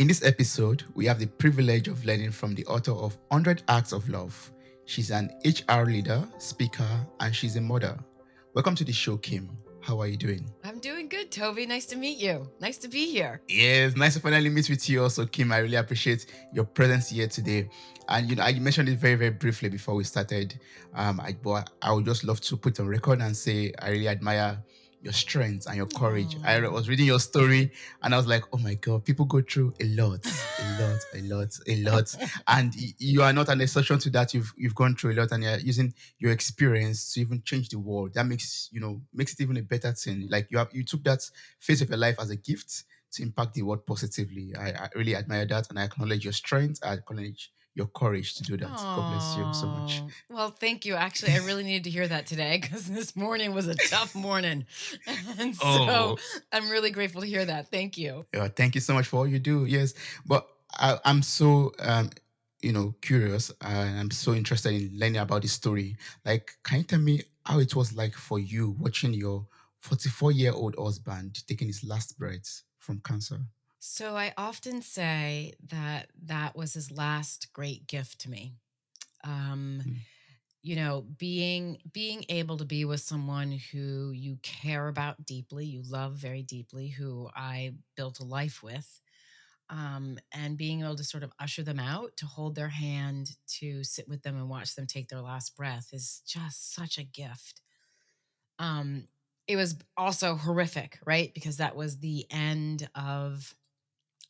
this episode, we have the privilege of learning from the author of 100 Acts of Love. She's an HR leader, speaker, and she's a mother. Welcome to the show, Kim. How are you doing? I'm doing good, Toby. Nice to meet you. Nice to be here. Yes, nice to finally meet with you also, Kim. I really appreciate your presence here today. And I mentioned it very, very briefly before we started. But I would just love to put on record and say I really admire your strength and your courage. I Aw. was reading your story and I was like, oh my God, people go through a lot, a lot. And you are not an exception to that. You've gone through a lot and you're using your experience to even change the world. That makes it even a better thing. Like you took that phase of your life as a gift to impact the world positively. I really admire that and I acknowledge your strength. I acknowledge your courage to do that. God bless you so much. Oh, well, thank you. Actually, I really needed to hear that today because this morning was a tough morning. And so Oh, I'm really grateful to hear that. Thank you. yeah, thank you so much for all you do. Yes, but I'm so curious and I'm so interested in learning about the story. Like, can you tell me how it was like for you watching your 44-year-old husband taking his last breath from cancer? So I often say that that was his last great gift to me. Um, Mm, being able to be with someone who you care about deeply, you love very deeply, who I built a life with, and being able to sort of usher them out, to hold their hand, to sit with them and watch them take their last breath is just such a gift. Um, it was also horrific, right? Because that was the end of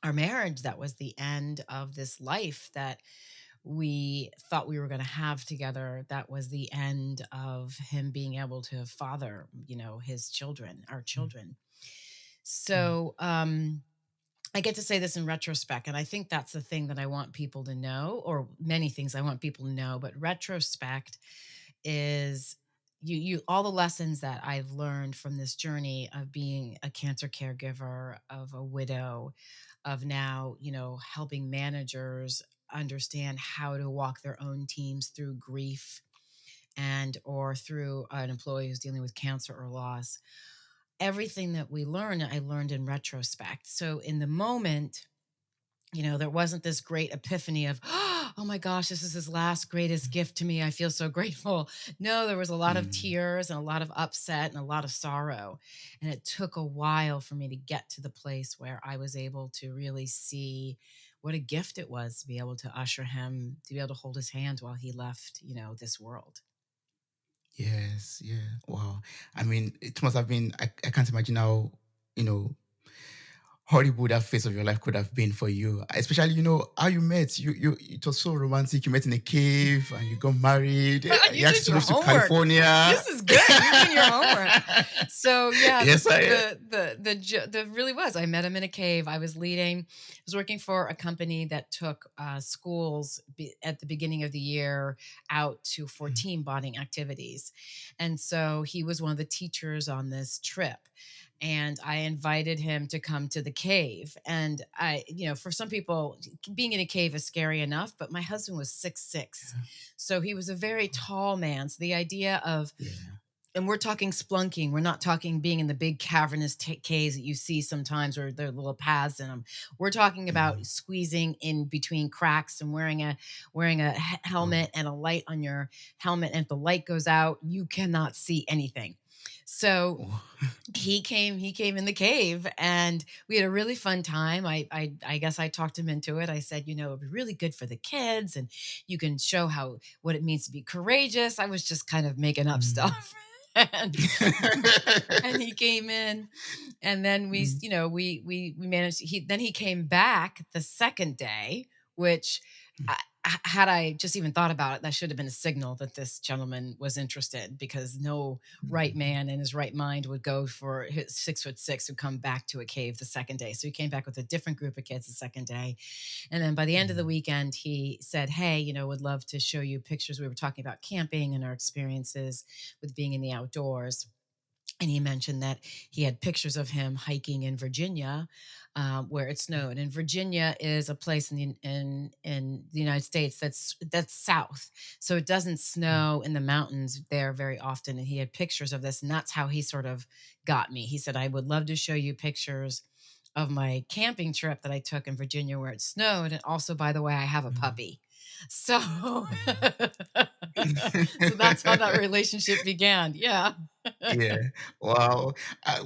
our marriage. That was the end of this life that we thought we were going to have together. That was the end of him being able to father, his children, our mm, children. mm. So, I get to say this in retrospect, and I think that's the thing that I want people to know, or many things I want people to know, but retrospect is you all the lessons that I've learned from this journey of being a cancer caregiver, of a widow, of now, helping managers understand how to walk their own teams through grief and or through an employee who's dealing with cancer or loss. Everything that we learn, I learned in retrospect. So in the moment, there wasn't this great epiphany of, oh my gosh, this is his last greatest gift to me. I feel so grateful. No, there was a lot of Mm. tears and a lot of upset and a lot of sorrow. And it took a while for me to get to the place where I was able to really see what a gift it was to be able to usher him, to be able to hold his hand while he left, this world. Yes, yeah. Wow. I mean, it must have been, I can't imagine how, you know, horrible that phase of your life could have been for you. Especially, how you met. It was so romantic. You met in a cave and you got married. You You did actually your moved to homework. California. This is good. You're doing your homework. So yeah, Yes, I. the really was. I met him in a cave. I was working for a company that took schools at the beginning of the year out for team bonding activities, and so he was one of the teachers on this trip. And I invited him to come to the cave. And for some people, being in a cave is scary enough, but my husband was 6'6". So he was a very tall man. So the idea of, Yeah. and we're talking splunking. We're not talking being in the big cavernous caves that you see sometimes where there are little paths in them. We're talking about Mhm. squeezing in between cracks and wearing a Oh. helmet and a light on your helmet. And if the light goes out, you cannot see anything. So Oh. he came in the cave and we had a really fun time. I guess I talked him into it. I said, it'd be really good for the kids and you can show how what it means to be courageous. I was just kind of making up Mm. stuff. and and he came in and then Mm. we managed. He came back the second day, which Mm. I, had I just even thought about it, that should have been a signal that this gentleman was interested, because no right Mm. man in his right mind would go for his 6'6" would come back to a cave the second day. So he came back with a different group of kids the second day. And then by the end of the Mm. weekend, he said, hey, would love to show you pictures. We were talking about camping and our experiences with being in the outdoors. And he mentioned that he had pictures of him hiking in Virginia, where it snowed. And Virginia is a place in the United States that's south, so it doesn't Mm. snow in the mountains there very often. And he had pictures of this, and that's how he sort of got me. He said, "I would love to show you pictures of my camping trip that I took in Virginia where it snowed, and also, by the way, I have a Mm. puppy. So Oh. so that's how that relationship began. Yeah. Yeah. Wow.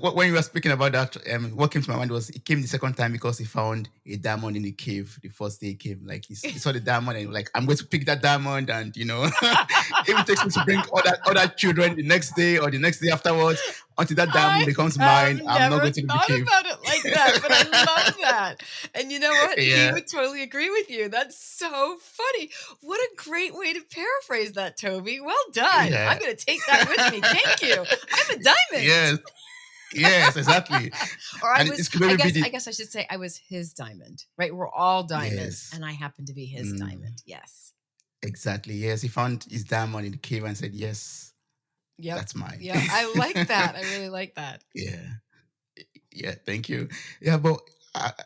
When you were speaking about that, what came to my mind was it came the second time because he found a diamond in the cave. The first day he came, like he saw the diamond and like, I'm going to pick that diamond, and if it takes me to bring other children the next day or the next day afterwards until that diamond I becomes have mine, I'm not never going to leave the thought cave. about it like that, but I love that. And you know what? He Yeah. would totally agree with you. That's so funny. What a great way to paraphrase that, Toby. Well done. I'm Yeah. going to take that with me. Thank you. I'm a diamond. Yes. Yes. Exactly. Or And it could I maybe be guess the I should say I was his diamond, right? We're all diamonds yes. and I happen to be his Mm, diamond. Yes. exactly. Yes. He found his diamond in the cave and said, "Yes, Yep. that's mine." Yep. I like that. I really like that. Yeah. Yeah, thank you. Yeah, but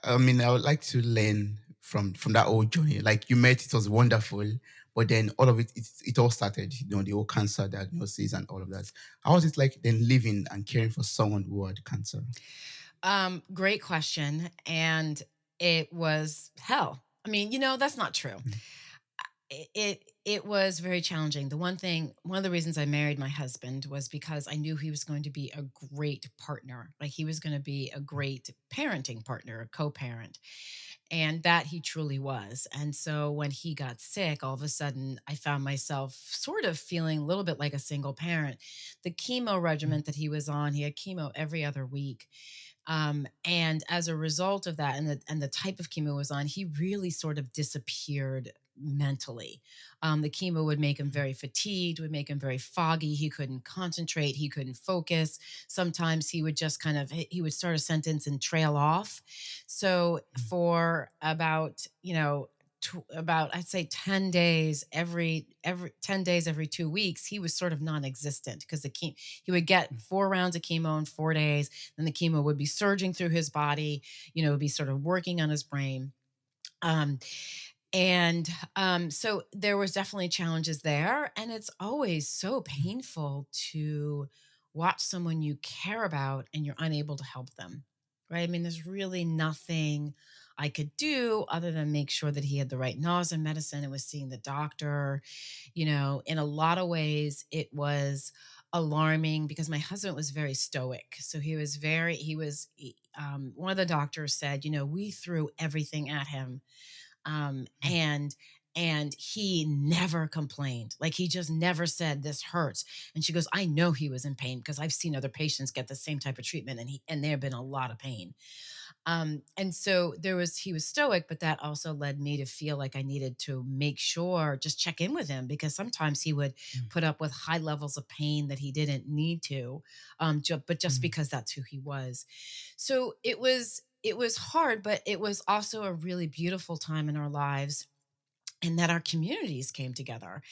I mean, I would like to learn from that old journey. Like you met, it was wonderful, but then all of it all started. The whole cancer diagnosis and all of that. How was it like then living and caring for someone who had cancer? Great question. And it was hell. I mean, that's not true. Mm, It was very challenging. One of the reasons I married my husband was because I knew he was going to be a great partner. Like he was going to be a great parenting partner, a co-parent. And that he truly was. And so when he got sick, all of a sudden I found myself sort of feeling a little bit like a single parent. The chemo mm, regimen that he was on, he had chemo every other week. And as a result of that, and the type of chemo he was on, he really sort of disappeared mentally. The chemo would make him very fatigued, would make him very foggy. He couldn't concentrate, he couldn't focus. Sometimes he would just he would start a sentence and trail off. So mm, for about, about I'd say 10 days every 10 days every 2 weeks, he was sort of non-existent because he would get mm, 4 rounds of chemo in 4 days, then the chemo would be surging through his body, would be sort of working on his brain. Um, so there was definitely challenges there, and it's always so mm, painful to watch someone you care about and you're unable to help them, right? I mean, there's really nothing I could do other than make sure that he had the right nausea medicine and was seeing the doctor. In a lot of ways, it was alarming because my husband was very stoic. So one of the doctors said, we threw everything at him, um, mm, and and he never complained. Like he just never said this hurts. And she goes, I know he was in pain because I've seen other patients get the same type of treatment, and there have been a lot of pain. And so he was stoic, but that also led me to feel like I needed to make sure, just check in with him, because sometimes he would mm, put up with high levels of pain that he didn't need to, but just mm, because that's who he was. So it was hard, but it was also a really beautiful time in our lives, and that our communities came together.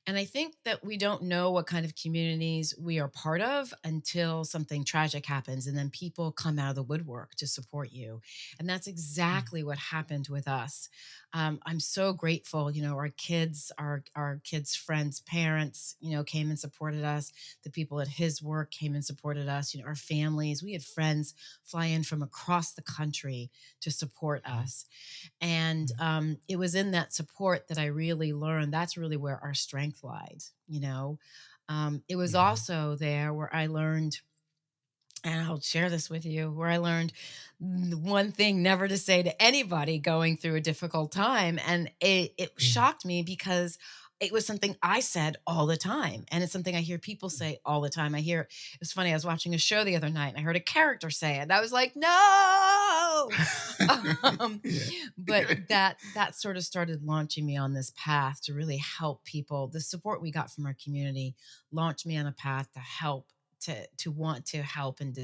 And I think that we don't know what kind of communities we are part of until something tragic happens, and then people come out of the woodwork to support you. And that's mm, exactly what happened with us. I'm so grateful. Our kids' friends' parents, came and supported us. The people at his work came and supported us. Our families. We had friends fly in from across the country to support mm, us. And it was in that support that I really learned that's really where our strength lies. It was yeah. also there where I learned, and I'll share this with you, where I learned one thing never to say to anybody going through a difficult time. And it Yeah. shocked me because it was something I said all the time. And it's something I hear people say all the time. It's funny, I was watching a show the other night and I heard a character say it. And I was like, no. um, Yeah. but that sort of started launching me on this path to really help people. The support we got from our community launched me on a path to help, to want to help, and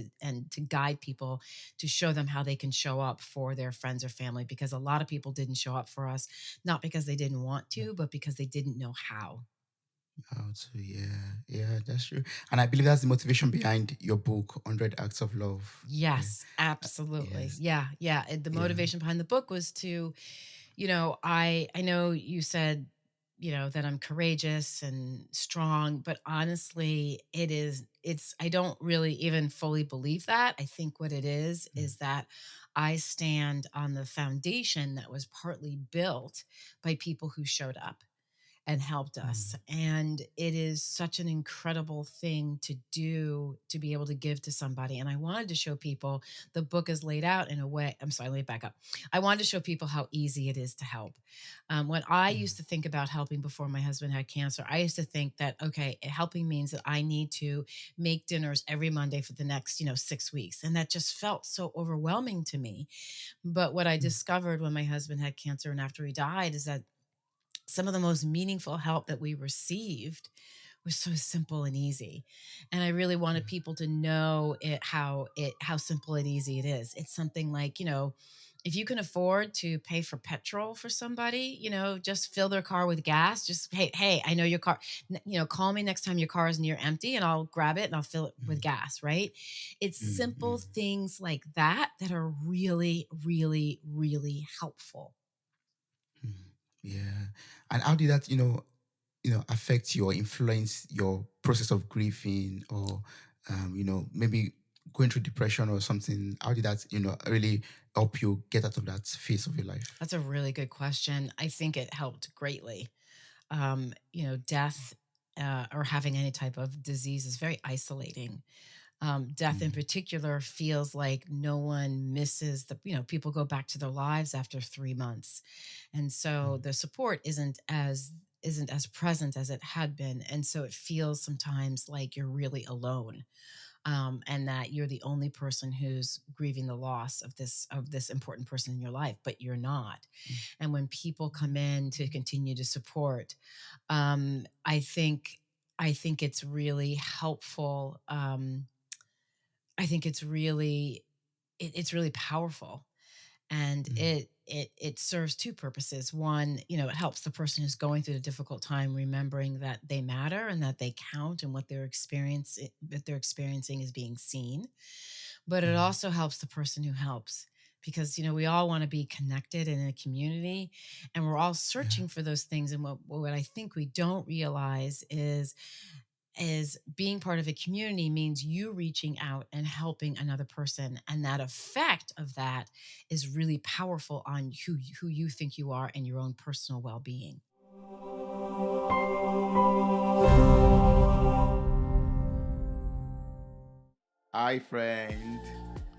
to guide people, to show them how they can show up for their friends or family, because a lot of people didn't show up for us, not because they didn't want to, but because they didn't know how. How to, yeah, yeah, that's true. And I believe that's the motivation behind your book, 100 Acts of Love. Yeah. Yes, absolutely. Yes. Yeah, yeah. The Yeah. motivation behind the book was to, I know you said that I'm courageous and strong, but honestly, it's I don't really even fully believe that. I think what it is that I stand on the foundation that was partly built by people who showed up and helped us. mm, And it is such an incredible thing to do, to be able to give to somebody. And I wanted to show people the book is laid out in a way. I'm sorry, let me back up. I wanted to show people how easy it is to help. When I used mm, to think about helping before my husband had cancer, I used to think that, okay, helping means that I need to make dinners every Monday for the next, 6 weeks. And that just felt so overwhelming to me. But what I mm, discovered when my husband had cancer and after he died is that some of the most meaningful help that we received was so simple and easy. And I really wanted mm, people to know how simple and easy it is. It's something like, if you can afford to pay for petrol for somebody, just fill their car with gas. Just hey, I know your car. Call me next time your car is near empty, and I'll grab it and I'll fill it with mm, gas. Right? It's mm, simple mm, things like that that are really, really, really helpful. mm. Yeah. And how did that, affect your influence, your process of grieving, or maybe going through depression or something? How did that, really help you get out of that phase of your life? That's a really good question. I think it helped greatly. Death or having any type of disease is very isolating. Death in Mm, particular feels like no one misses people go back to their lives after 3 months. And so mm, the support isn't as present as it had been. And so it feels sometimes like you're really alone. And that you're the only person who's grieving the loss of this important person in your life, but you're not. mm, And when people come in to continue to support, I think it's really helpful. I think it's really powerful, and mm, it serves two purposes. One, it helps the person who's going through a difficult time remembering that they matter and that they count, and what they're experiencing is being seen. But it mm. also helps the person who helps, because we all want to be connected in a community, and we're all Yeah. searching for those things. And what I think we don't realize is being part of a community means you reaching out and helping another person, and that effect of that is really powerful on who you think you are and your own personal well-being. Hi, friend.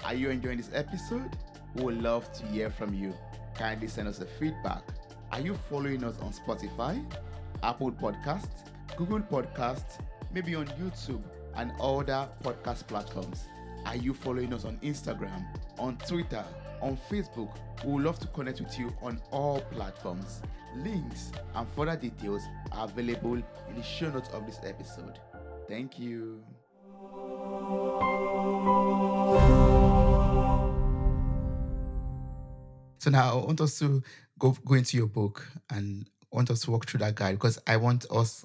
Are you enjoying this episode? We would love to hear from you. Kindly send us a feedback. Are you following us on Spotify, Apple Podcasts, Google Podcasts, maybe on YouTube and other podcast platforms? Are you following us on Instagram, on Twitter, on Facebook? We would love to connect with you on all platforms. Links and further details are available in the show notes of this episode. Thank you. So now I want us to go into your book and want us to walk through that guide, because I want us,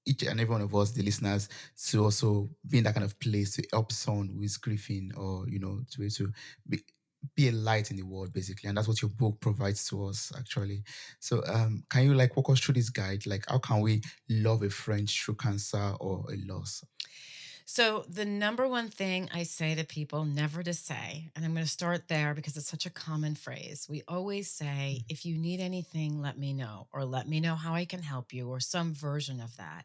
each and every one of us, the listeners, to also be in that kind of place to help someone who is grieving, or to be a light in the world, basically. And that's what your book provides to us, actually. So can you like walk us through this guide? Like, how can we love a friend through cancer or a loss? So, the number one thing I say to people never to say, and I'm going to start there because it's such a common phrase. We always say, if you need anything, let me know, or let me know how I can help you, or some version of that.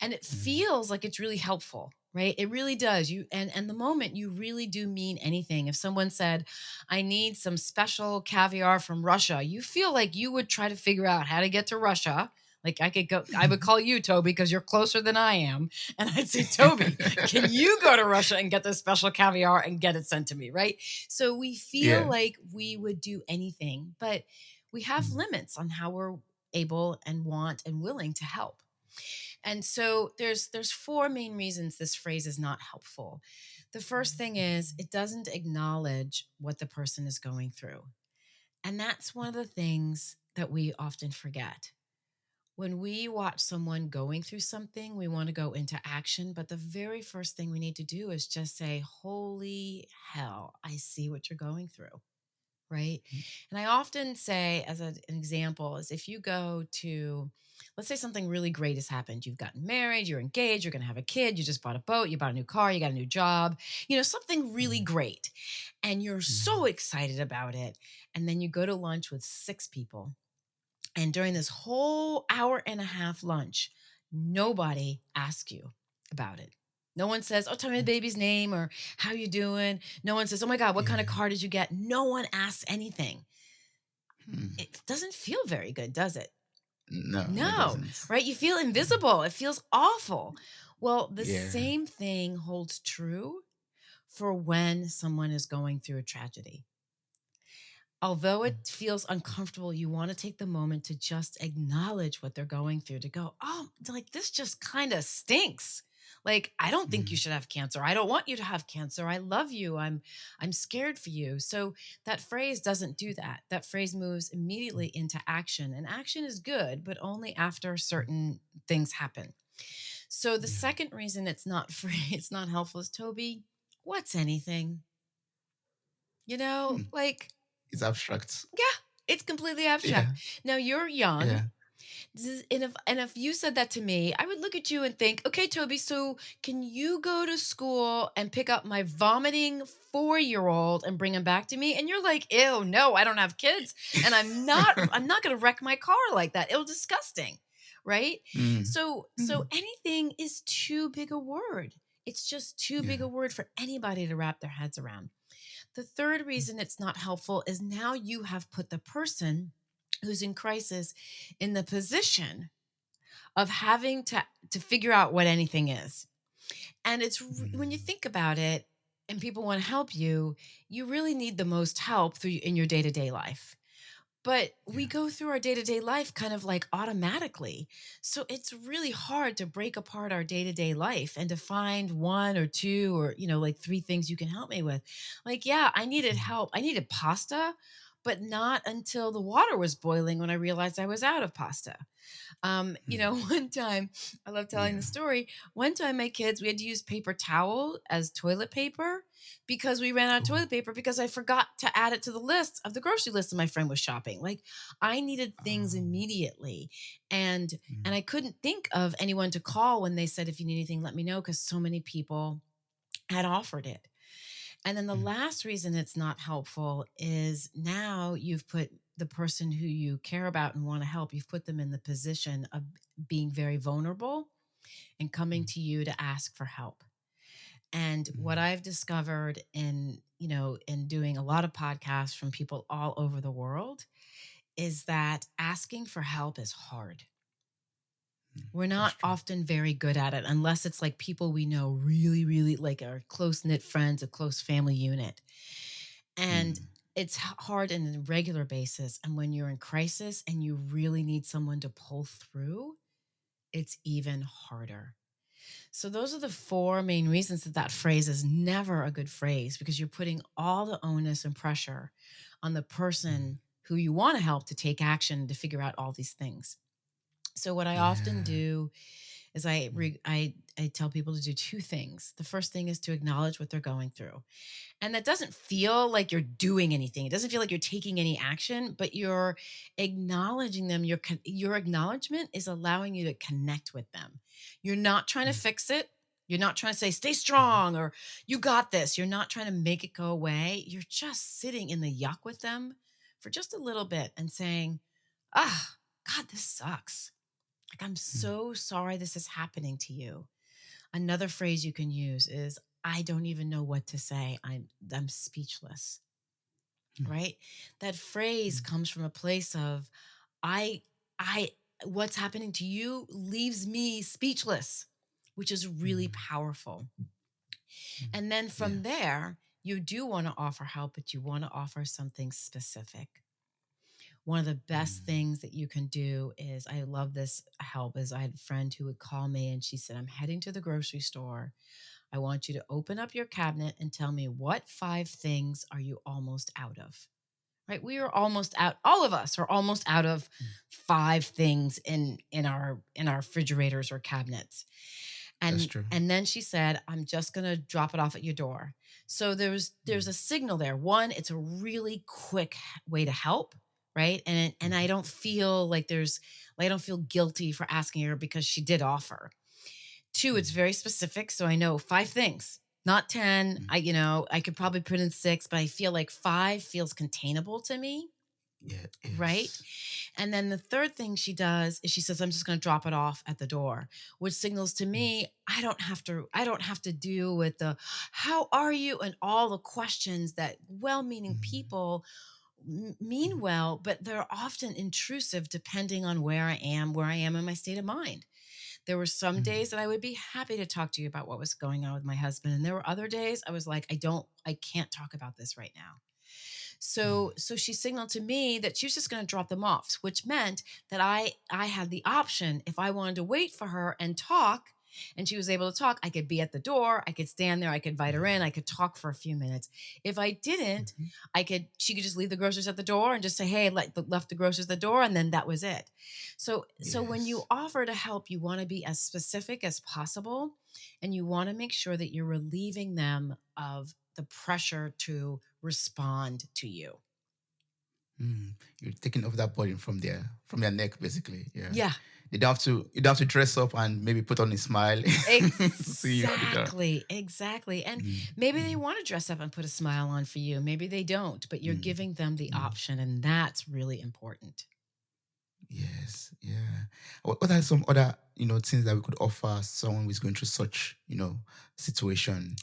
And it Mm, feels like it's really helpful, right? It really does. And the moment you really do mean anything. If someone said, I need some special caviar from Russia, you feel like you would try to figure out how to get to Russia. Like I would call you, Toby, because you're closer than I am. And I'd say, Toby, can you go to Russia and get this special caviar and get it sent to me? Right. So we feel yeah. like we would do anything, but we have Mm, limits on how we're able and want and willing to help. And so there's four main reasons this phrase is not helpful. The first thing is it doesn't acknowledge what the person is going through. And that's one of the things that we often forget. When we watch someone going through something, we want to go into action, but the very first thing we need to do is just say, "Holy hell, I see what you're going through." right? mm, And I often say, as an example, is if you go to, let's say something really great has happened. You've gotten married, you're engaged, you're going to have a kid, you just bought a boat, you bought a new car, you got a new job, something really mm, great. And you're so mm, excited about it. And then you go to lunch with six people. And during this whole hour and a half lunch, nobody asks you about it. No one says, "Oh, tell me the mm. baby's name," or "How you doing?" No one says, "Oh my God, what kind of Yeah. car did you get?" No one asks anything. Mm. It doesn't feel very good, does it? No, it No, doesn't. right? You feel Yeah. invisible. It feels awful. Well, the Yeah. same thing holds true for when someone is going through a tragedy. Although it Mm, feels uncomfortable, you want to take the moment to just acknowledge what they're going through, to go, "Oh, like this just kind of stinks. Like, I don't think you mm, should have cancer. I don't want you to have cancer. I love you. I'm scared for you." So that phrase doesn't do that. That phrase moves immediately mm, into action. And action is good, but only after mm. certain things happen. So the Yeah. second reason it's not free, it's not helpful is, Toby, what's anything? Hmm. Like, It's abstract. yeah, it's completely abstract. Yeah. Now you're young. Yeah. And if you said that to me, I would look at you and think, "Okay, Toby, so can you go to school and pick up my vomiting 4-year-old and bring him back to me?" And you're like, "Ew, no, I don't have kids, and I'm not going to wreck my car like that. It'll disgusting." Right? Mm, So mm. anything is too big a word. It's just too big Yeah. a word for anybody to wrap their heads around. The third Mm, reason it's not helpful is now you have put the person who's in crisis in the position of having to figure out what anything is. And when you mm. think about it and people want to help you, you really need the most help in your day-to-day life. But we Yeah. go through our day-to-day life kind of like automatically. So it's really hard to break apart our day-to-day life and to find one or two or, like three things you can help me with. Like, yeah, I needed Mm, help. I needed pasta, but not until the water was boiling when I realized I was out of pasta. mm. One time, I love telling the Yeah. story. One time, my kids, we had to use paper towel as toilet paper because we ran out of Oh. toilet paper because I forgot to add it to the list of the grocery list that my friend was shopping. Like, I needed things Um, immediately, and mm, and I couldn't think of anyone to call when they said, "If you need anything, let me know," because so many people had offered it. And then the mm. last reason it's not helpful is now you've put the person who you care about and want to help, you've put them in the position of being very vulnerable and coming Mm, to you to ask for help. And what mm, I've discovered in doing a lot of podcasts from people all over the world is that asking for help is hard. mm. We're That's not true. often very good at it unless it's like people we know really, really like our close knit friends, a close family unit. And Mm, it's hard on a regular basis. And when you're in crisis and you really need someone to pull through, it's even harder. So, those are the four main reasons that that phrase is never a good phrase because you're putting all the onus and pressure on the mm. person who you want to help to take action to figure out all these things. So, what I often Yeah. do is Mm, I tell people to do two things. The first thing is to acknowledge what they're going through. And that doesn't feel like you're doing anything. It doesn't feel like you're taking any action, but you're acknowledging them. Your acknowledgement is allowing you to connect with them. You're not trying to mm, fix it. You're not trying to say, "Stay mm, strong," or "You got this." You're not trying to make it go away. You're just sitting in the yuck with them for just a little bit and saying, "Ah, God, this sucks. Like, I'm mm, so sorry this is happening to you." Another phrase you can use is, "I don't even know what to say. I'm speechless." mm, Right? That phrase mm, comes from a place of, I I what's happening to you leaves me speechless, which is really mm, powerful. mm. And then from Yes. there, you do want to offer help, but you want to offer something specific. One of the best Mm, things that you can do is, I love this help, is I had a friend who would call me and she said, "I'm heading to the grocery store. I want you to open up your cabinet and tell me, what 5 things are you almost out of?" Right? We are almost out. All of us are almost out of mm, 5 things in our refrigerators or cabinets. That's And true. then she said, "I'm just gonna drop it off at your door." So there's Mm, a signal there. One, it's a really quick way to help, right? And I mhm, don't feel like I don't feel guilty for asking her because she did offer. Two, it's mm, very specific, so I know 5 things, not 10. mm. I could probably put in 6, but I feel like 5 feels containable to me, Yeah, right? yes. And then the third thing she does is she says, "I'm just gonna drop it off at the door," which signals to Mm, me I don't have to deal with the "How are you?" and all the questions that well-meaning mm, people mean mm, well, but they're often intrusive depending on where I am in my state of mind. There were some mm, days that I would be happy to talk to you about what was going on with my husband, and there were other days I was like, I can't talk about this right now." mm. So she signaled to me that she was just going to drop them off, which meant that I had the option if I wanted to wait for her and talk and she was able to talk, I could be at the door, I could stand there, I could invite her in, I Yeah. could talk for a few minutes. If I didn't, Mhm, she could just leave the groceries at the door and just say, "Hey, left the groceries at the door," and then that was it. So when you yes. offer to help, you want to be as specific as possible and you want to make sure that you're relieving them of the pressure to respond to you. Mm. You're taking off that burden from their neck, basically. Yeah. Yeah, You don't have to dress up and maybe put on a smile to see you at the door. exactly, exactly. And Mm, maybe they mm, want to dress up and put a smile on for you. Maybe they don't, but you're mm, giving them the mm. option, and that's really important. Yes, yeah. What are some other, things that we could offer someone who's going through such, situation?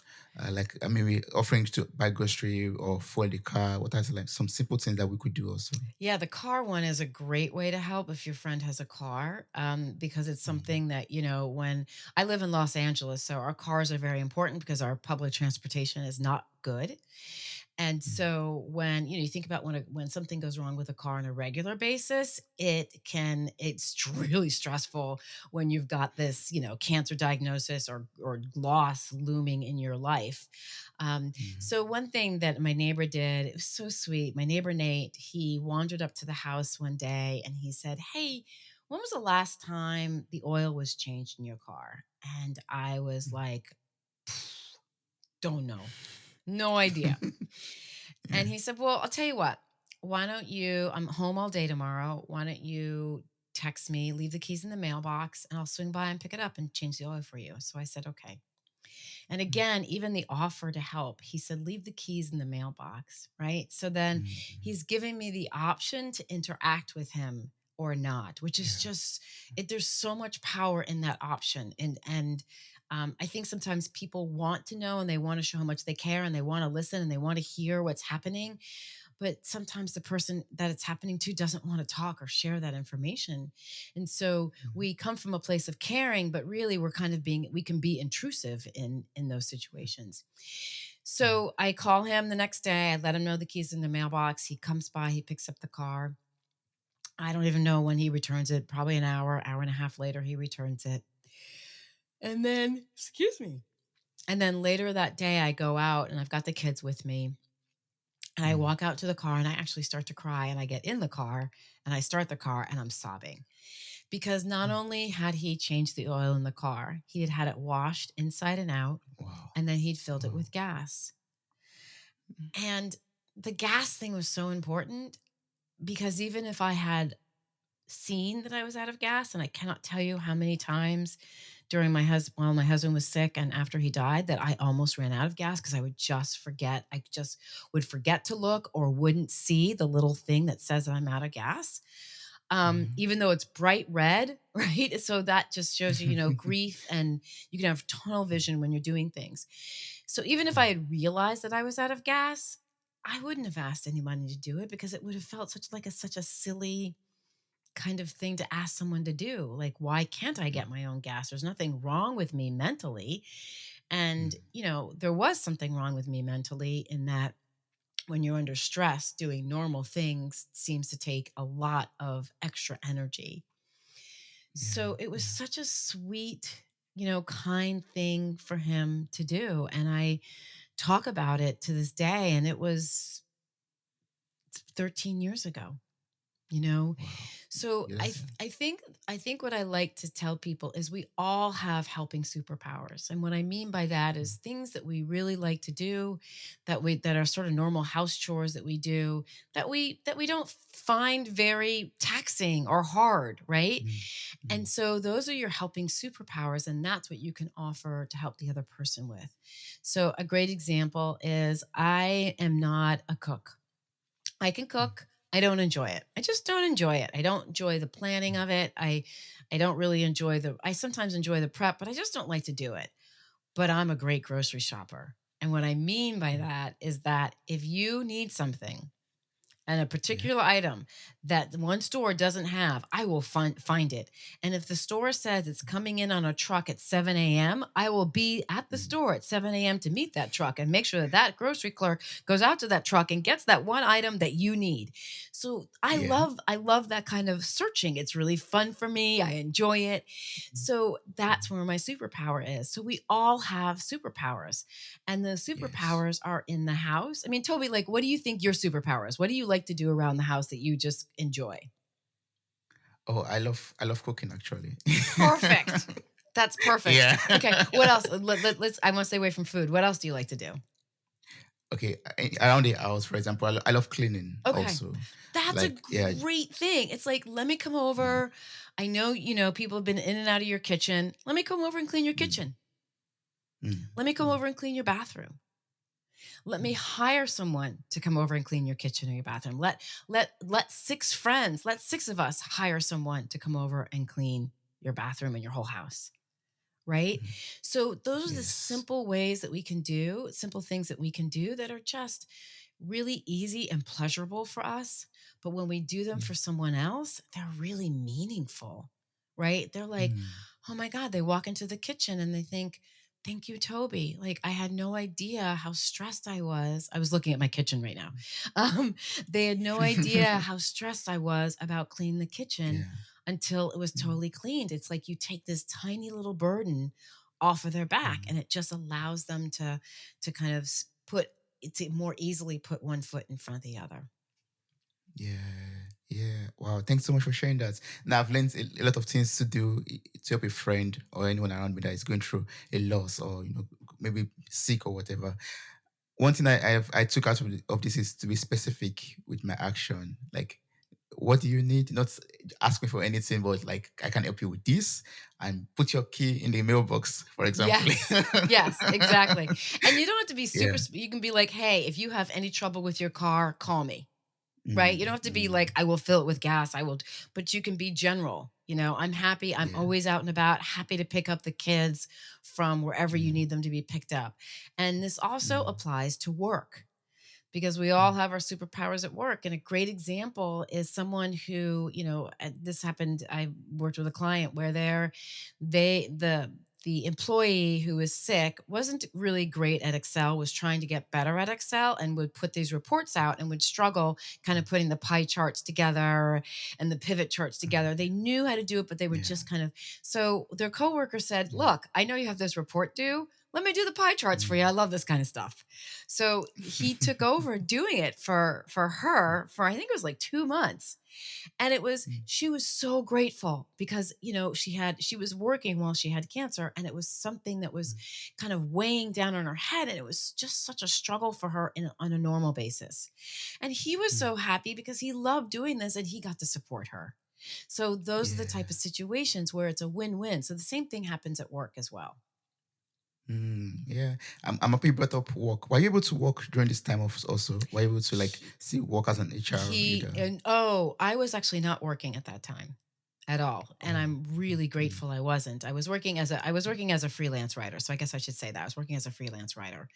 Like maybe offering to buy grocery or fuel the car. What are like some simple things that we could do also? Yeah, the car one is a great way to help if your friend has a car, because it's Mm, something that, when I live in Los Angeles, so our cars are very important because our public transportation is not good. And mm, so you think about when something goes wrong with a car on a regular basis, it's really stressful when you've got this, cancer diagnosis or loss looming in your life. mm, So one thing that my neighbor did, it was so sweet. My neighbor Nate, he wandered up to the house one day and he said, "Hey, when was the last time the oil was changed in your car?" And I was mm. like, "Don't know. No idea." And Yeah. he said, "Well, I'll tell you what. Why don't you I'm home all day tomorrow. Why don't you text me, leave the keys in the mailbox, and I'll swing by and pick it up and change the oil for you." So I said, "Okay." And Mm, again, even the offer to help, he said, "Leave the keys in the mailbox," right? So then mm, mm. he's giving me the option to interact with him or not, which is Yeah. just there's so much power in that option. And I think sometimes people want to know and they want to show how much they care and they want to listen and they want to hear what's happening, but sometimes the person that it's happening to doesn't want to talk or share that information. And so Mhm, we come from a place of caring, but really we can be intrusive in those situations. mm, So I call him the next day. I let him know the keys in the mailbox. He comes by, he picks up the car. I don't even know when he returns it, probably an hour and a half later, he returns it. And then, excuse me. And then later that day, I go out and I've got the kids with me. And I mm. walk out to the car and I actually start to cry. And I get in the car and I start the car and I'm sobbing because not Oh, only had he changed the oil in the car, he had had it washed inside and out, wow. and then he'd filled it Oh, with gas. mm, And the gas thing was so important because even if I had seen that I was out of gas, and I cannot tell you how many times during while my husband was sick and after he died that I almost ran out of gas because I would just forget. I just would forget to look or wouldn't see the little thing that says that I'm out of gas. mm. Even though it's bright red, right? So that just shows you, grief, and you can have tunnel vision when you're doing things. So even if I Mm, had realized that I was out of gas, I wouldn't have asked anybody to do it because it would have felt such a silly kind of thing to ask someone to do. Like, why can't I get mm, my own gas? There's nothing wrong with me mentally. And, mm. there was something wrong with me mentally in that when you're under stress, doing normal things seems to take a lot of extra energy. Yeah, So it was yeah, such a sweet, kind thing for him to do. And I talk about it to this day. And it was 13 years ago. you know? Wow. So Yeah, I that's th- I think I think what I like to tell people is we all have helping superpowers. And what I mean by that mm, is things that we really like to do, that are sort of normal house chores that we do, that we don't find very taxing or hard, right? mm, And mm, so those are your helping superpowers, and that's what you can offer to help the other person with. So a great example is I am not a cook. I can mm, cook. I don't enjoy it. I just don't enjoy it. I don't enjoy the planning mm, of it. I don't really enjoy I sometimes enjoy the prep, but I just don't like to do it. But I'm a great grocery shopper. And what I mean by mm. that is that if you need something and a Yeah. particular item that one store doesn't have, I will find it. And if the store says it's coming in on a truck at 7 a.m., I will be at the Mm. store at 7 a.m. to meet that truck and make sure that that grocery clerk goes out to that truck and gets that one item that you need. So Yeah. I love that kind of searching. It's really fun for me. I enjoy it. Mm, So that's mm. where my superpower is. So we all have superpowers. And the Yes. superpowers are in the house. I mean, Toby, like, what do you think your superpower is? What do you like to do around the house that you just enjoy? Oh, I love cooking actually. Perfect. That's perfect. Yeah. Okay, what else? Let's. I want to stay away from food. What else do you like to do? Okay, around the house, for example, I love cleaning Okay, also. that's a Like, yeah. great thing. It's like, let me come Mm, over. I know people have been in and out of your kitchen. Let me come over and clean your mm, kitchen. mm, Let me come mm, over and clean your bathroom. Let me mm, hire someone to come over and clean your kitchen or your bathroom. Let six friends, let six of us hire someone to come over and clean your bathroom and your whole house. Right? mm. So those are the Yes. simple ways that we can do, simple things that we can do that are just really easy and pleasurable for us. But when we do them Mm, for someone else, they're really meaningful, right? They're like, mm, oh my God, they walk into the kitchen and they think, thank you, Toby. Like, I had no idea how stressed I was. I was looking at my kitchen right now. Um, they had no idea how stressed I was about cleaning the kitchen yeah. until it was Mm, totally cleaned. It's like you take this tiny little burden off of their back mm. and it just allows them to kind of to more easily put one foot in front of the other. Yeah, yeah. Wow. Thanks so much for sharing that. Now I've learned a lot of things to do to help a friend or anyone around me that is going through a loss or maybe sick or whatever. One thing I took out of this is to be specific with my action. Like, what do you need? Not ask me for anything, but like I can help you with this, and put your key in the mailbox, for example. Yes. Yes, exactly. And you don't have to be Yeah. you can be like, "Hey, if you have any trouble with your car, call me." Right? You don't Mm, have to be like, mm, "I will fill it with gas, I will," but you can be general. I'm happy, I'm yeah. always out and about, happy to pick up the kids from wherever you Mm, need them to be picked up. And this also mm, applies to work, because we all mm, have our superpowers at work. And a great example is someone who, this happened. I worked with a client where the employee who was sick wasn't really great at Excel, was trying to get better at Excel, and would put these reports out and would struggle kind of mm. putting the pie charts together and the pivot charts together. They knew how to do it, but they would Yeah. just kind of, so their coworker said, Mm, "Look, I know you have this report due. Let me do the pie charts for you. mm. I love this kind of stuff." So he took over doing it for her for, I think it was like 2 months. And Mm, she was so grateful because, she was working while she had cancer, and it was something that was mm, kind of weighing down on her head, and it was just such a struggle for her on a normal basis. And he was mm. so happy because he loved doing this and he got to support her. So those are the type of Yeah. situations where it's a win-win. So the same thing happens at work as well. Yeah. I'm happy you brought up work. Were you able to work during this time of also? Were you able to like see work as an HR He leader? and oh, I was actually not working at that time at all, and Oh. I'm really Mm, grateful I wasn't. I was working as a freelance writer, so I guess I should say that. I was working as a freelance writer.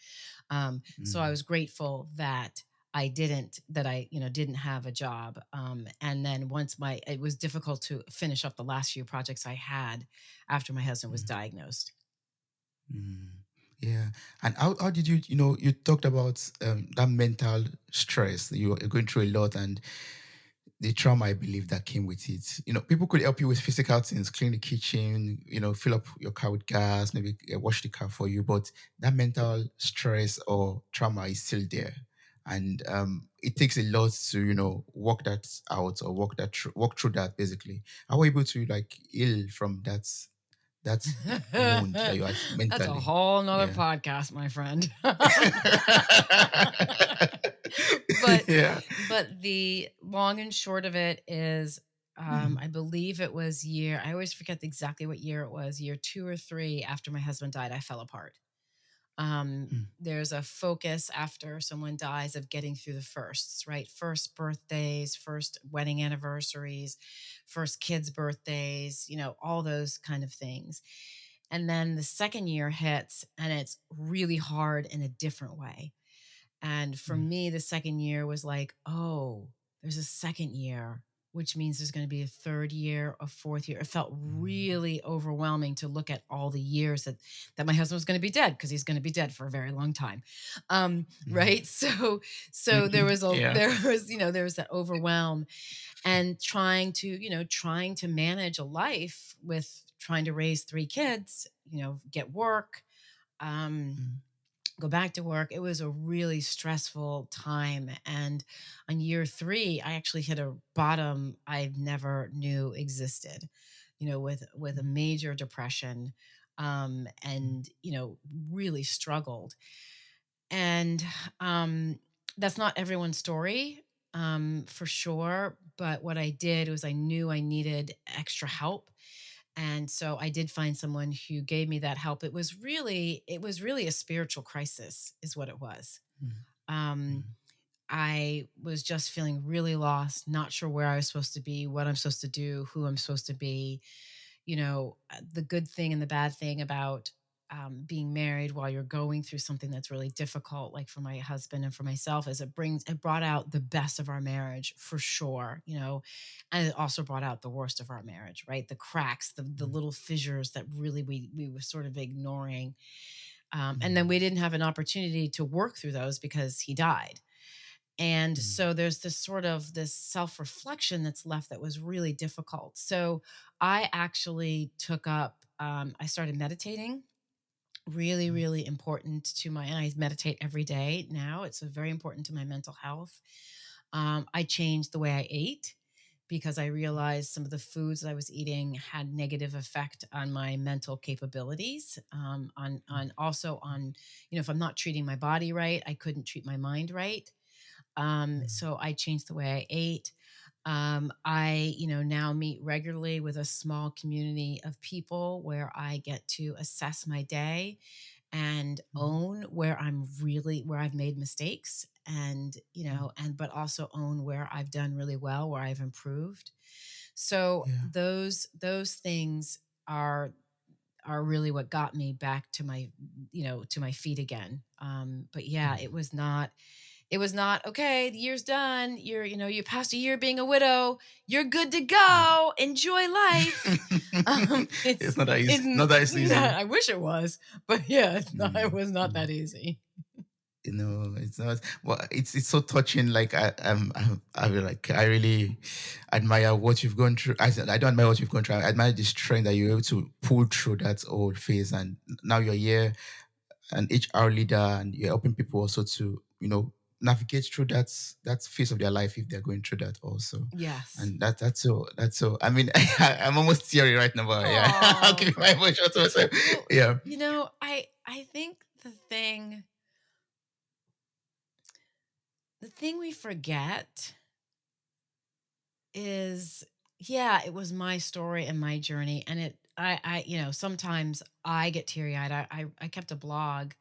So I mm, was grateful that didn't have a job. And then once it was difficult to finish up the last few projects I had after my husband was mm, diagnosed. mm. Yeah. And how did you talked about that mental stress. You're going through a lot and the trauma I believe that came with it. People could help you with physical things, clean the kitchen, fill up your car with gas, maybe wash the car for you, but that mental stress or trauma is still there. and it takes a lot to work that out or work through that. Basically, how were you able to like heal from that wound that you had That's a mentally? whole nother Yeah. podcast, my friend. But Yeah. the long and short of it is, Mm, I believe it was I always forget exactly what year it was, year 2 or 3 after my husband died, I fell apart. mm, There's a focus after someone dies of getting through the firsts, right? First birthdays, first wedding anniversaries, first kids' birthdays, all those kind of things. And then the second year hits and it's really hard in a different way. And for mm, me, the second year was like, oh, there's a second year, which means there's going to be a third year, a fourth year. It felt mm, really overwhelming to look at all the years that my husband was going to be dead, because he's going to be dead for a very long time. mm, Right. So there mm. was Yeah. there was that overwhelm, and trying to manage a life with trying to raise 3 kids, get work, um, Mm, go back to work. It was a really stressful time. And on year 3, I actually hit a bottom I never knew existed, with a mm, major depression, mm, and, really struggled. And that's not everyone's story, for sure. But what I did was I knew I needed extra help. And so I did find someone who gave me that help. It was really a spiritual crisis is what it was. mm, Um, mm, I was just feeling really lost, not sure where I was supposed to be, what I'm supposed to do, who I'm supposed to be. The good thing and the bad thing about being married while you're going through something that's really difficult, like for my husband and for myself, is it brought out the best of our marriage for sure, and it also brought out the worst of our marriage, right? The cracks, the mm, little fissures that really we were sort of ignoring. And then we mm, didn't have an opportunity to work through those because he died. And mm, so there's this self-reflection that's left that was really difficult. So I actually I started meditating. Really, mm, really important and I meditate every day now. It's very important to my mental health. I changed the way I ate because I realized some of the foods that I was eating had negative effect on my mental capabilities. On also on, if I'm not treating my body right, I couldn't treat my mind right. mm, So I changed the way I ate. I, now meet regularly with a small community of people where I get to assess my day and mm, own where I've made mistakes, and, but also own where I've done really well, where I've improved. So yeah. those things are really what got me back to my feet again. But yeah, Mm. it was not, "Okay, the year's done. You passed a year being a widow. You're good to Mm. go. Enjoy life." It's It's not that easy. it's Not n that yeah, easy. I wish it was, but yeah, it Mm, was not mm. that easy. It's not. Well, it's so touching. Like I feel like I really admire what you've gone through. I said I don't admire what you've gone through. I admire the strength that you're able to pull through that old phase, and now you're here, an HR leader, and you're helping people also to navigate through that phase of their life if they're going through that also. Yes. And that's so. I mean, I'm almost teary right now, but yeah, I'll Oh, keep my emotions to myself. well, Yeah. I think the thing we forget is, yeah, it was my story and my journey, and sometimes I get teary-eyed. I kept a blog,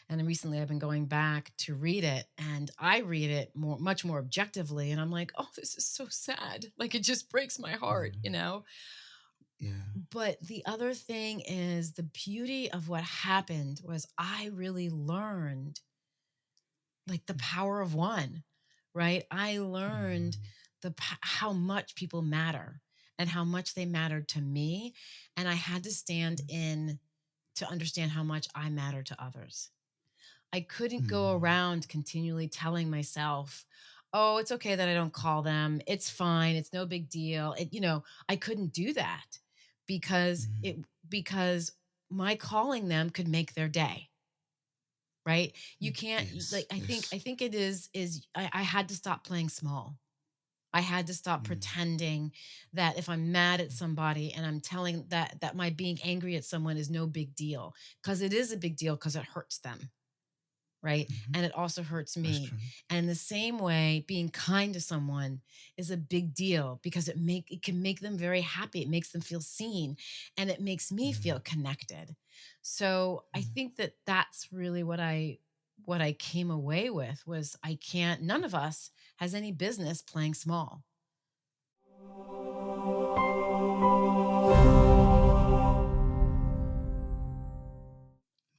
and then recently I've been going back to read it, and I read it much more objectively, and I'm like, "Oh, this is so sad." Like, it just breaks my heart. Mm, yeah. But the other thing is, the beauty of what happened was I really learned, like, the power of one, right? I learned Mm, how much people matter and how much they mattered to me, and I had to stand in to understand how much I matter to others. I couldn't go mm, around continually telling myself, "Oh, it's okay that I don't call them. It's fine. It's no big deal." I couldn't do that because mm, because my calling them could make their day. right? You Mm. can't like Yes. I Yes. think it is I had to stop playing small. I had to stop Mm. pretending that if I'm mad at somebody and I'm telling that my being angry at someone is no big deal, because it is a big deal because it hurts them, right? Mm-hmm. And it also hurts That's me. true. And in the same way, being kind to someone is a big deal because it can make them very happy. It makes them feel seen and it makes me feel Mm. connected. So I Mm. think that that's really what I came away with was I can't none of us has any business playing small,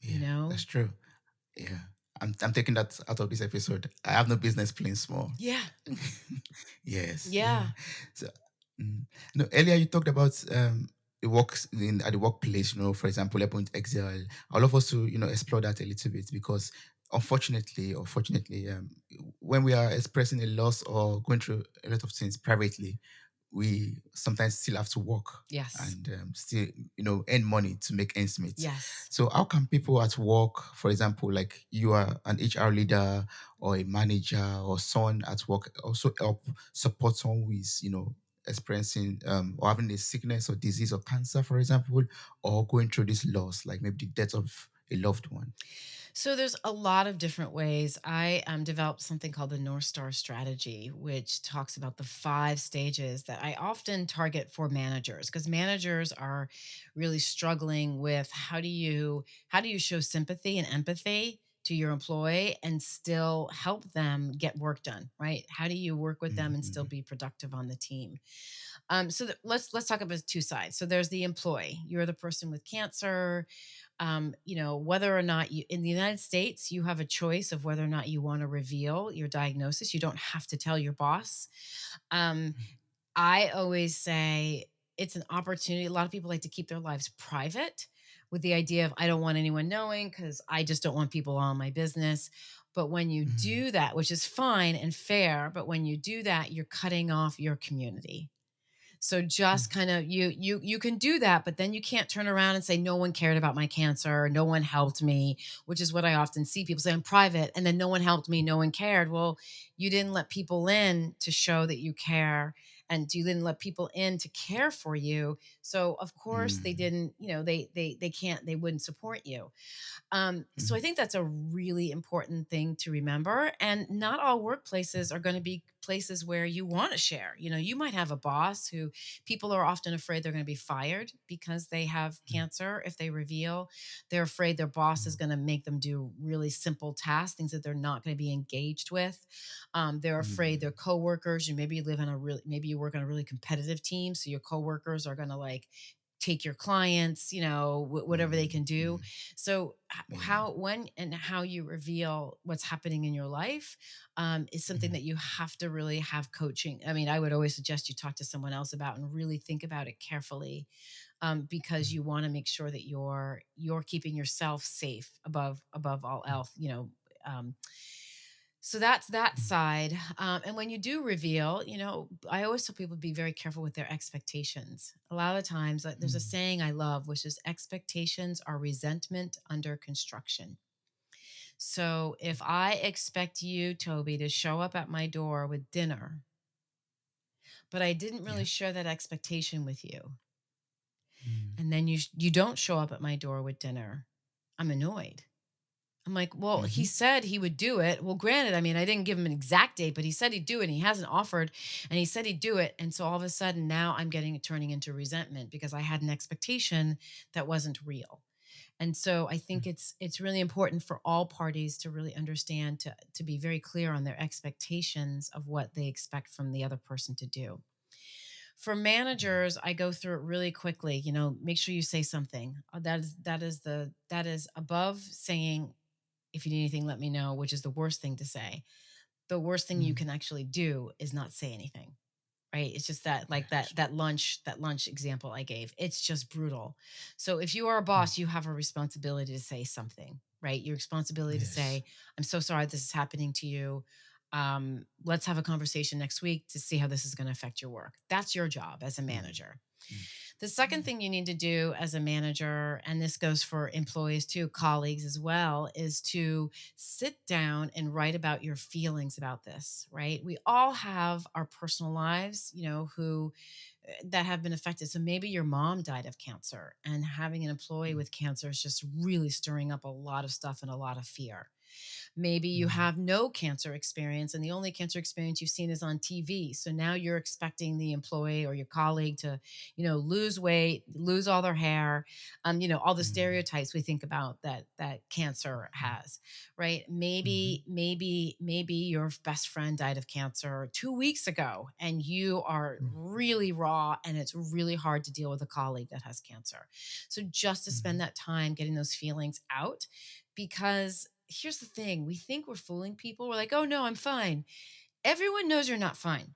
you Yeah, know? that's true. Yeah. I'm taking that out of this episode. I have no business playing small. Yeah. Yes, Yeah. yeah. So, mm. No, earlier you talked about the works in at the workplace. For example, Point Excel. I'd love us to explore that a little bit because unfortunately, or fortunately, when we are expressing a loss or going through a lot of things privately, we sometimes still have to work Yes. and still earn money to make ends meet. Yes. So how can people at work, for example, like you are an HR leader or a manager or someone at work, also help support someone who is experiencing or having a sickness or disease or cancer, for example, or going through this loss, like maybe the death of a loved one? So there's a lot of different ways. I developed something called the North Star strategy, which talks about the 5 stages that I often target for managers because managers are really struggling with how do you show sympathy and empathy to your employee and still help them get work done, right? How do you work with them and still Mm-hmm. be productive on the team? Let's talk about 2 sides. So there's the employee. You're the person with cancer, whether or not you in the United States, you have a choice of whether or not you want to reveal your diagnosis. You don't have to tell your boss. Um, I always say it's an opportunity. A lot of people like to keep their lives private with the idea of I don't want anyone knowing because I just don't want people on my business. But when you Mm-hmm. do that, which is fine and fair, but when you do that, you're cutting off your community. So just kind of you can do that, but then you can't turn around and say no one cared about my cancer, no one helped me, which is what I often see people say I'm private and then no one helped me, no one cared. Well, you didn't let people in to show that you care and you didn't let people in to care for you. So of course they Mm-hmm. didn't, they can't they wouldn't support you. So Mm-hmm. I think that's a really important thing to remember. And not all workplaces are going to be places where you want to share. You might have a boss who people are often afraid they're going to be fired because they have cancer. If they reveal, they're afraid their boss is going to make them do really simple tasks, things that they're not going to be engaged with. They're afraid their Mm-hmm. coworkers, maybe you live on a really, maybe you work on a really competitive team. So your coworkers are going to like, take your clients, whatever they can do. Mm-hmm. So Yeah. how, when, and how you reveal what's happening in your life is something Mm-hmm. that you have to really have coaching. I mean, I would always suggest you talk to someone else about and really think about it carefully because you want to make sure that you're keeping yourself safe above all else. So that's that Mm-hmm. side. And when you do reveal, I always tell people to be very careful with their expectations. A lot of times, like, there's a Mm-hmm. saying I love, which is expectations are resentment under construction. So if I expect you, Toby, to show up at my door with dinner, but I didn't really Yeah. share that expectation with you, Mm. and then you don't show up at my door with dinner, I'm annoyed. I'm like, well, he Mhm. said he would do it. Well, granted, I mean, I didn't give him an exact date, but he said he'd do it. And he hasn't offered, and he said he'd do it. And so all of a sudden, now I'm getting turning into resentment because I had an expectation that wasn't real. And so I Mm. think it's really important for all parties to really understand to be very clear on their expectations of what they expect from the other person to do. For Yeah. managers, I go through it really quickly. Make sure you say something. That is above saying if you need anything, let me know, which is the worst thing to say. The worst thing you Mm. can actually do is not say anything. Right? It's just that Yeah, like that's that lunch example I gave. It's just brutal. So if you are a mm. boss, you have a responsibility to say something, right? Your responsibility to Yes. say, "I'm so sorry this is happening to you. Let's have a conversation next week to see how this is going to affect your work. That's your job as a mm, manager. mm, The second yeah, thing you need to do as a manager, and this goes for employees too, colleagues as well, is to sit down and write about your feelings about this, right? We all have our personal lives, who that have been affected. So maybe your mom died of cancer, and having an employee mm, with cancer is just really stirring up a lot of stuff and a lot of fear. Maybe you mm, have no cancer experience and the only cancer experience you've seen is on TV. So now you're expecting the employee or your colleague to, lose weight, lose all their hair, all the mm, stereotypes we think about that cancer mm, has, right? mhm, Maybe your best friend died of cancer 2 weeks ago and you are mm, really raw and it's really hard to deal with a colleague that has cancer. So just to spend mhm, that time getting those feelings out, because here's the thing, we think we're fooling people. We're like, "Oh no, I'm fine." Everyone knows you're not fine.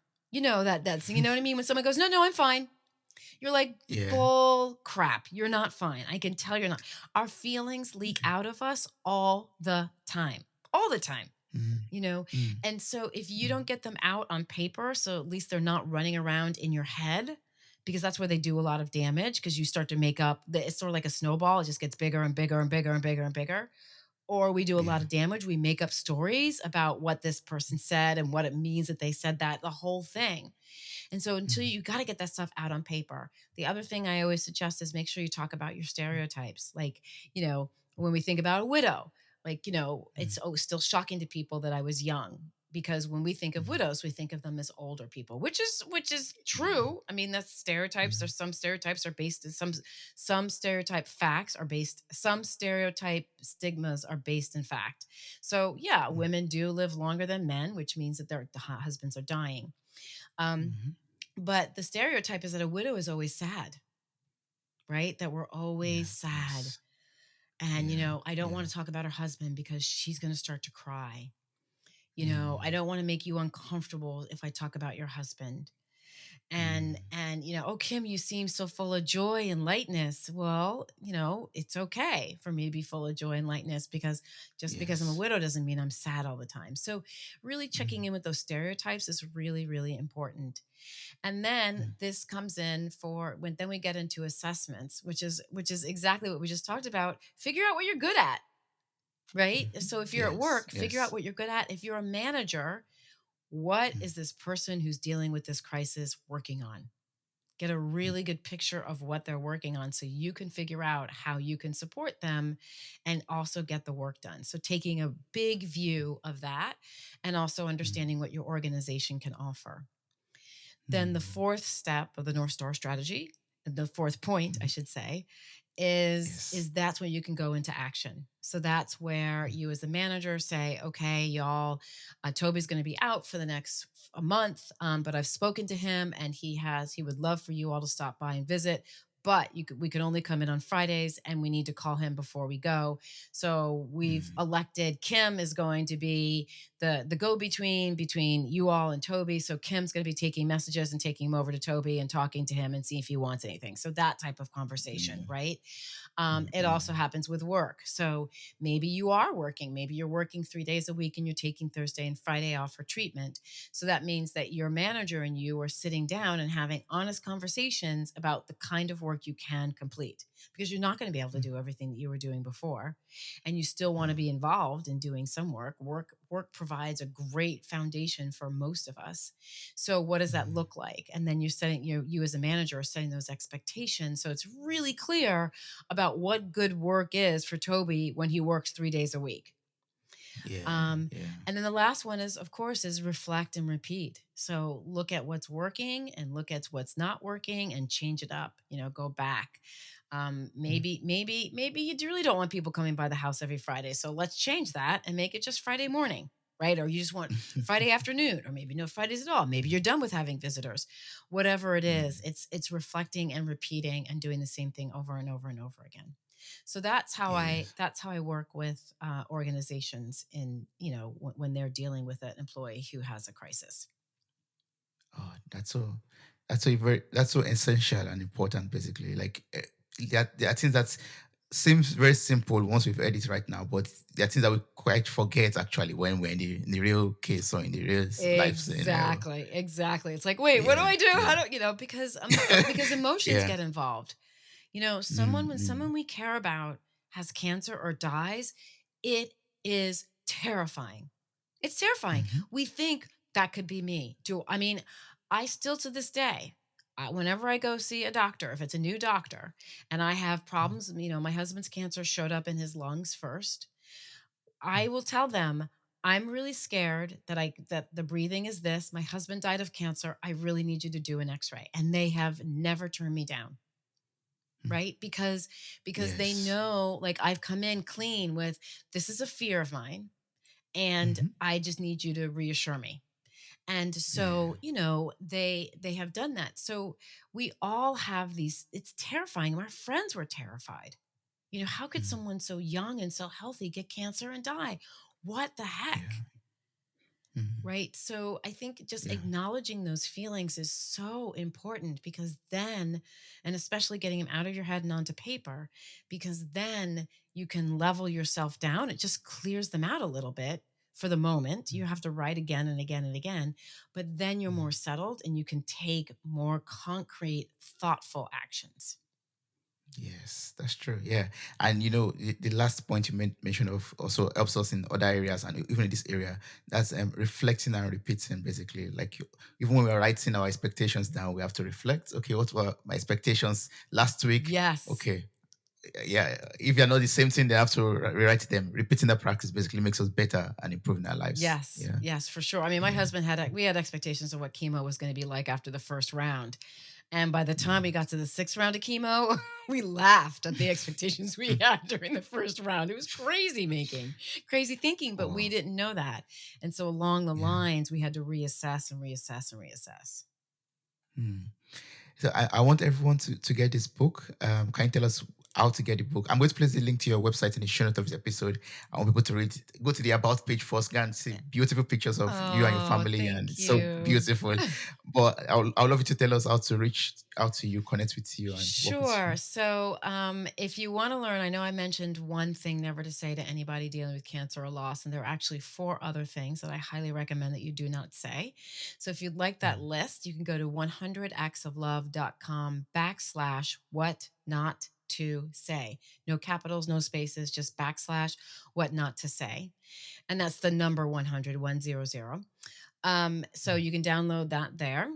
You know what I mean? When someone goes, "No, no, I'm fine." You're like, yeah, "Bull crap. You're not fine. I can tell you're not." Our feelings leak out of us all the time. All the time mm, you know mm, and so if you mm, don't get them out on paper, so at least they're not running around in your head, because that's where they do a lot of damage, because you start to make up it's sort of like a snowball. It just gets bigger and bigger and bigger and bigger and bigger. Or we do a lot yeah, of damage. We make up stories about what this person said and what it means that they said that, the whole thing. And so until mm, you got to get that stuff out on paper. The other thing I always suggest is make sure you talk about your stereotypes. Like, when we think about a widow, like, mm, it's still shocking to people that I was young, because when we think of mm, widows, we think of them as older people, which is yeah, true. I mean, that's stereotypes. mm, There's some stereotypes are based in some stereotype facts are based some stereotype stigmas are based in fact. So, yeah, mm, women do live longer than men, which means that their husbands are dying. Um, mhm, but the stereotype is that a widow is always sad, right? That we're always yeah, sad. yes, And, yeah, I don't yeah, want to talk about her husband because she's going to start to cry. I mm, don't want to make you uncomfortable if I talk about your husband. And mm, and oh, Kim, you seem so full of joy and lightness. Well, it's okay for me to be full of joy and lightness, because just because I'm a yes, widow doesn't mean I'm sad all the time. So really checking mm, in with those stereotypes is really, really important. And then mm, this comes in for when then we get into assessments, which is exactly what we just talked about. Figure out what you're good at, right? mhm, So if you're at yes, work, figure out yes, what you're good at. If you're a manager, what mm, is this person who's dealing with this crisis working on? Get a mm, really good picture of what they're working on so you can figure out how you can support them and also get the work done. So taking a big view of that and also mm, understanding what your organization can offer. Then the mm, fourth step of the North Star strategy, the fourth point, I mhm, should say, is yes, is that's when you can go into action. So that's where mm, you as the manager say, okay, y'all, Toby's going to be out for the next a month, but I've spoken to him and he would love for you all to stop by and visit. But we could only come in on Fridays, and we need to call him before we go. So we've mm, elected Kim is going to be the go between you all and Toby. So Kim's going to be taking messages and taking them over to Toby and talking to him and see if he wants anything. So that type of conversation, yeah, right? mm, It also mm, happens with work. So maybe you are working, maybe you're working 3 days a week and you're taking Thursday and Friday off for treatment. So that means that your manager and you are sitting down and having honest conversations about the kind of work you can complete, because you're not going to be able to mm, do everything that you were doing before, and you still want to no, be involved in doing some work. Work provides a great foundation for most of us. So what does that mm, look like? And then you're setting you as a manager are setting those expectations so it's really clear about what good work is for Toby when he works 3 days a week. yeah, Um, yeah, and then the last one is, of course, is reflect and repeat. So look at what's working and look at what's not working and change it up. Go back. mm, Maybe you really don't want people coming by the house every Friday. So let's change that and make it just Friday morning, right? Or you just want Friday afternoon, or maybe no Fridays at all. Maybe you're done with having visitors. Whatever it is, mm, it's reflecting and repeating and doing the same thing over and over and over again. So that's how I yes. that's how I work with organizations in when they're dealing with an employee who has a crisis. Oh, that's so essential and important. Basically, like that. I think that's seems very simple once we've heard it right now, but there are things that we quite forget actually when we're in the real case or in the real life scenario. Exactly, exactly. It's like, "Wait, what do Yeah, I do? yeah, How do" because emotions yeah. get involved. Mm, When mm, someone we care about has cancer or dies, it is terrifying. It's terrifying. mm-hmm, We think that could be me. I still to this day, whenever I go see a doctor, if it's a new doctor and I have mm, problems, my husband's cancer showed up in his lungs first. mm, I will tell them, I'm really scared that the breathing is this. My husband died of cancer. I really need you to do an x-ray. And they have never turned me down, mm. right? Because they Yes. know, like, I've come in clean with, this is a fear of mine and Mm-hmm. I just need you to reassure me. And Yeah. so, they have done that. So we all have these, it's terrifying. Our friends were terrified. How could Mm, someone so young and so healthy get cancer and die? What the heck? yeah. Mm, Right. So I think just yeah. acknowledging those feelings is so important, because then, and especially getting them out of your head and onto paper, because then you can level yourself down. It just clears them out a little bit for the moment. Mm, You have to write again and again and again, but then you're more mm. settled and you can take more concrete, thoughtful actions. Yes, that's true. Yeah. And the last point you mentioned of also helps us in other areas and even in this area. That's reflecting and repeating basically. Like even when we're writing our expectations down, we have to reflect. Okay, what were my expectations last week? Yes. Okay. Yeah. If you're not the same thing, they have to rewrite them. Repeating that practice basically makes us better and improving our lives. Yes, Yeah. yes, for sure. I mean, my Yeah. husband we had expectations of what chemo was gonna be like after the first round, and by the time we Mm. got to the 6th round of chemo, we laughed at the expectations we had during the first round. It was crazy thinking, but we Oh, didn't know that, and so along the yeah. lines, we had to reassess and reassess and reassess. Hmm. So I want everyone to get this book. Can you tell us how to get the book? I'm going to place the link to your website in the show notes of this episode. I want people to read. Go to the about page first. Go and see beautiful pictures of you and your Oh, family, and thank it's so you. beautiful. But I would love you to tell us how to reach out to you, connect with you, and work with you. Sure. So, if you want to learn, I know I mentioned one thing never to say to anybody dealing with cancer or loss, and there are actually four other things that I highly recommend that you do not say. So, if you'd like that Mm, list, you can go to 100actsoflove.com/ what not to say. No capitals, no spaces, just backslash what not to say. And that's the number 100. So mm, you can download that there.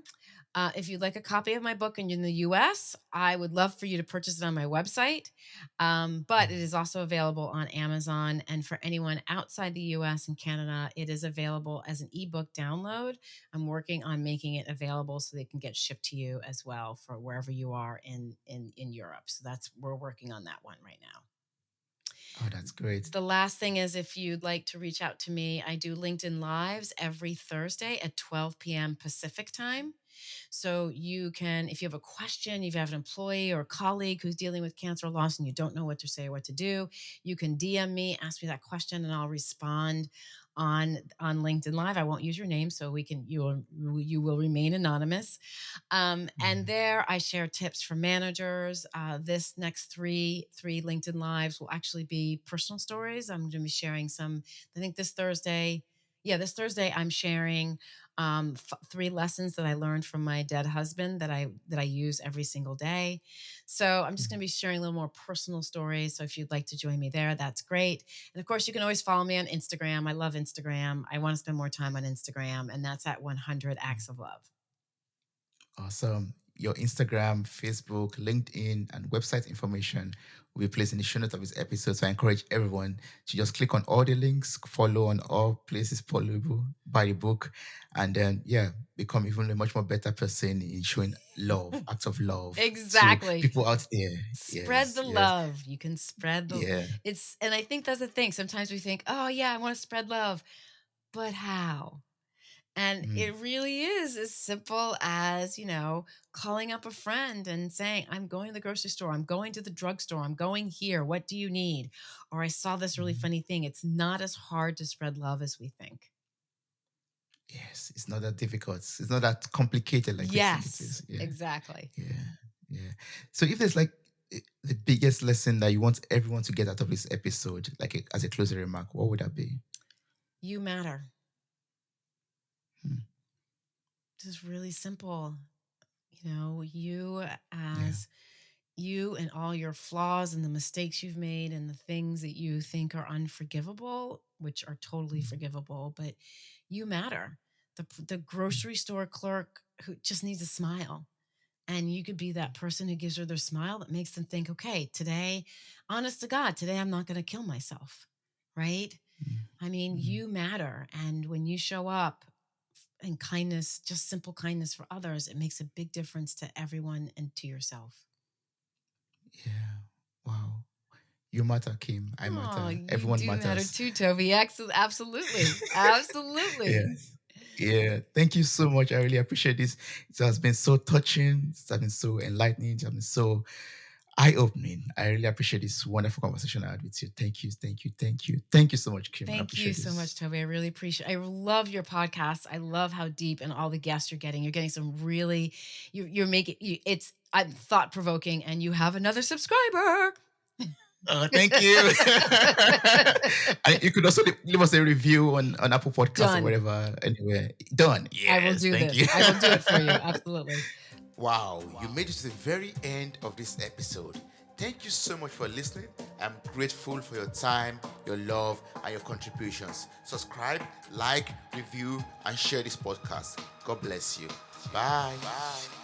If you'd like a copy of my book and you're in the US, I would love for you to purchase it on my website. But it mm, is also available on Amazon. And for anyone outside the US and Canada, it is available as an ebook download. I'm working on making it available so they can get shipped to you as well for wherever you are in Europe. So we're working on that one right now. oh, that's great. The last thing is, if you'd like to reach out to me, I do LinkedIn Lives every Thursday at 12 p.m. Pacific time. So you can, if you have a question, if you have an employee or a colleague who's dealing with cancer loss and you don't know what to say or what to do, you can DM me, ask me that question, and I'll respond on LinkedIn Live. I won't use your name, so you will remain anonymous. And Mm, there I share tips for managers. This next three LinkedIn lives will actually be personal stories. I'm going to be sharing some. I think this Thursday. Yeah, this Thursday I'm sharing three lessons that I learned from my dead husband that I use every single day. So I'm just going to mm. be sharing a little more personal stories. So if you'd like to join me there, that's great. And of course, you can always follow me on Instagram. I love Instagram. I want to spend more time on Instagram, and that's at 100 Acts of Love. Awesome. Your Instagram, Facebook, LinkedIn, and website information will be placed in the show notes of this episode. So I encourage everyone to just click on all the links, follow on all places followable, buy the book, and then, yeah, become even a much more better person in showing love, acts of love to Exactly. people out there. Spread Yes, the yes, love. You can spread the yeah. it's and I think that's the thing. Sometimes we think, "Oh, yeah, I wanna spread love," but how? And Mm, it really is as simple as, calling up a friend and saying, "I'm going to the grocery store. I'm going to the drugstore. I'm going here. What do you need?" Or, "I saw this really mhm. funny thing." It's not as hard to spread love as we think. Yes, it's not that difficult. It's not that complicated like we think it Yes, is. Yeah. exactly. Yeah, yeah. So if there's like the biggest lesson that you want everyone to get out of this episode, like as a closing remark, what would that be? You matter. Hmm. Just really simple. You know, you Yeah. as you and all your flaws and the mistakes you've made and the things that you think are unforgivable, which are totally Mm, forgivable, but you matter. The mm, grocery store clerk who just needs a smile. And you could be that person who gives her their smile that makes them think, okay, today, honest to God, today I'm not going to kill myself. Right. mm, I mean, mm. you matter. And when you show up in kindness, just simple kindness for others, it makes a big difference to everyone and to yourself. Yeah. Wow. You matter, Kim. I Oh, matter. you Everyone do matter matters. too, Toby. Absolutely. Absolutely. Yes. Yeah. Thank you so much. I really appreciate this. It has been so touching. It has been so enlightening. It has been so eye-opening. I really appreciate this wonderful conversation I had with you. Thank you. Thank you. Thank you. Thank you so much, Kim. I Thank you appreciate so much, this. Toby. I really appreciate. I love your podcast. I love how deep and all the guests you're getting. You're getting some really. You're making. It's. I'm thought provoking, and you have another subscriber. Thank you. And you could also leave us a review on Apple Podcasts or Done. whatever. Anyway, done. I will Yes. do Thank this. you. I will do it for you. Absolutely. Wow, you made it to the very end of this episode. Thank you so much for listening. I'm grateful for your time, your love, and your contributions. Subscribe, like, review, and share this podcast. God bless you. Bye. Bye.